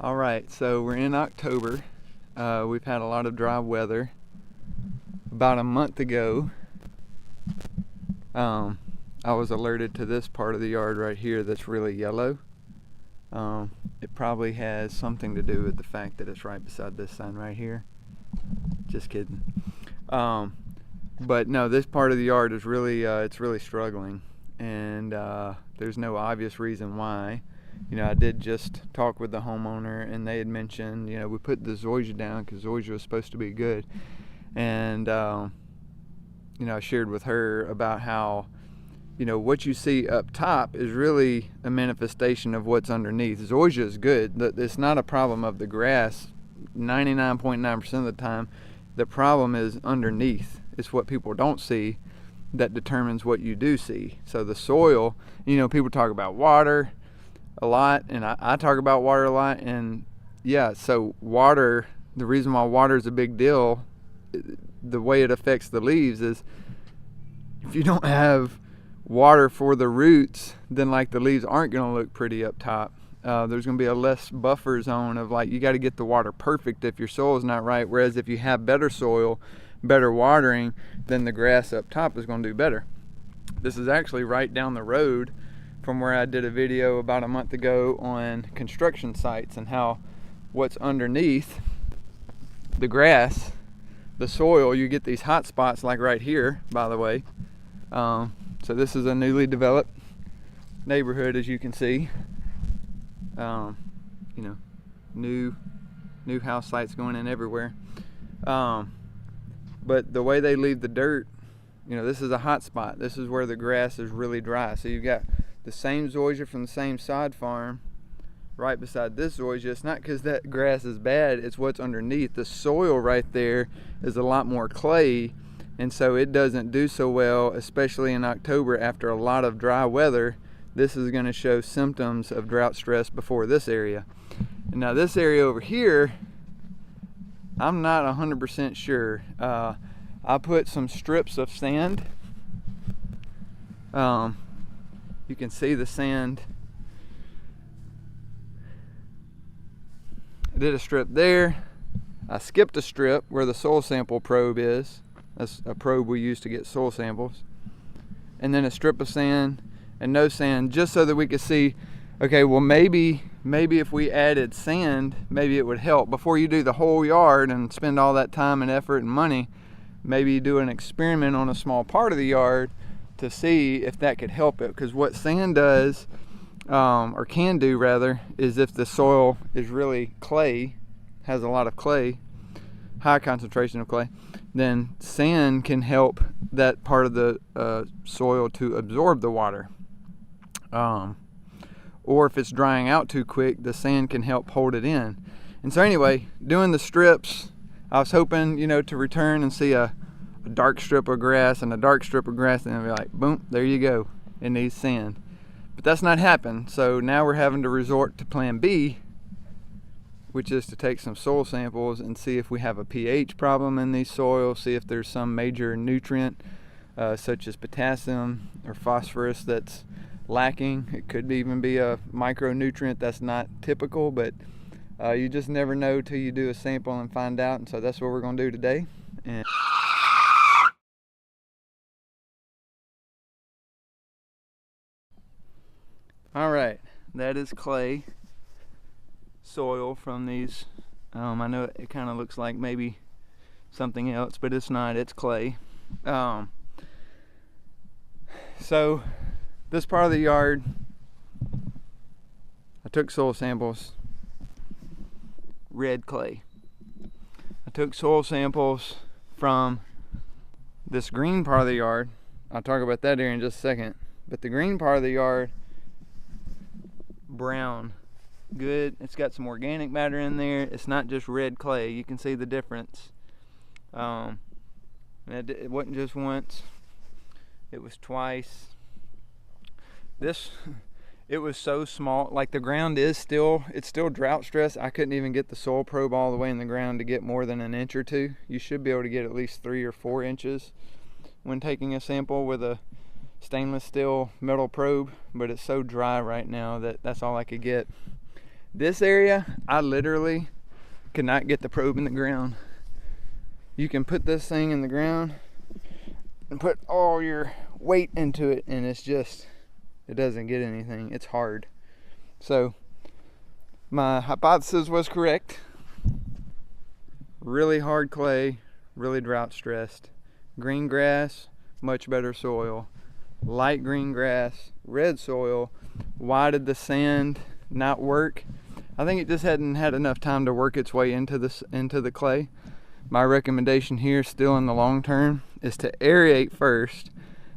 All right, so we're in October. We've had a lot of dry weather. About a month ago, I was alerted to this part of the yard right here that's really yellow. It probably has something to do with the fact that it's right beside this sign right here. Just kidding. But no, this part of the yard is really, it's really struggling, and there's no obvious reason why. You know, I did just talk with the homeowner, and they had mentioned, you know, we put the zoysia down because zoysia was supposed to be good, and you know, I shared with her about how, you know, what you see up top is really a manifestation of what's underneath. Zoysia is good. It's not a problem of the grass 99.9% of the time. The problem is underneath. It's what people don't see that determines what you do see. So the soil, you know, people talk about water a lot, and I talk about water a lot, and yeah, so water, the reason why water is a big deal, the way it affects the leaves is if you don't have water for the roots, then like the leaves aren't going to look pretty up top. There's going to be a less buffer zone of like, you got to get the water perfect if your soil is not right, whereas if you have better soil, better watering, then the grass up top is going to do better. This is actually right down the road from where I did a video about a month ago on construction sites and how what's underneath the grass, the soil, you get these hot spots like right here, by the way. So this is a newly developed neighborhood, as you can see. You know, new house sites going in everywhere. But the way they leave the dirt, you know, this is a hot spot. This is where the grass is really dry. So you've got the same zoysia from the same sod farm right beside this zoysia. It's not because that grass is bad, it's what's underneath. The soil right there is a lot more clay, and so it doesn't do so well, especially in October after a lot of dry weather. This is going to show symptoms of drought stress before this area. And now this area over here, I'm not 100% sure. I put some strips of sand. You can see the sand. I did a strip there. I skipped a strip where the soil sample probe is. That's a probe we use to get soil samples. And then a strip of sand and no sand, just so that we could see, okay, well maybe if we added sand, maybe it would help. Before you do the whole yard and spend all that time and effort and money, maybe you do an experiment on a small part of the yard to see if that could help it. Because what sand does, or can do rather, is if the soil is really clay, has a lot of clay, high concentration of clay, then sand can help that part of the soil to absorb the water. Or if it's drying out too quick, the sand can help hold it in. And so anyway, doing the strips, I was hoping, you know, to return and see a dark strip of grass and a dark strip of grass, and I'd be like, boom, there you go, it needs sand. But that's not happened, so now we're having to resort to plan B, which is to take some soil samples and see if we have a pH problem in these soils, see if there's some major nutrient such as potassium or phosphorus that's lacking. It could even be a micronutrient that's not typical, but you just never know till you do a sample and find out. And so that's what we're going to do today. And all right, that is clay soil from these. I know it kind of looks like maybe something else, but it's not. It's clay. So this part of the yard, I took soil samples. Red clay. I took soil samples from this green part of the yard. I'll talk about that here in just a second. But the green part of the yard, brown, good. It's got some organic matter in there. It's not just red clay. You can see the difference. It wasn't just once. It was twice. It was so small, like the ground is still, it's still drought stress. I couldn't even get the soil probe all the way in the ground to get more than an inch or two. You should be able to get at least 3 or 4 inches when taking a sample with a stainless steel metal probe, but it's so dry right now that that's all I could get. This area, I literally could not get the probe in the ground. You can put this thing in the ground and put all your weight into it, and it's just, it doesn't get anything. It's hard. So my hypothesis was correct. Really hard clay, really drought stressed. Green grass, much better soil. Light green grass, red soil. Why did the sand not work? I think it just hadn't had enough time to work its way into the clay. My recommendation here, still in the long term, is to aerate first,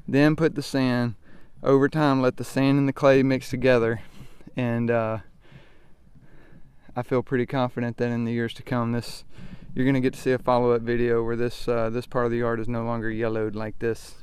then put the sand. Over time, let the sand and the clay mix together, and I feel pretty confident that in the years to come, you're going to get to see a follow-up video where this part of the yard is no longer yellowed like this.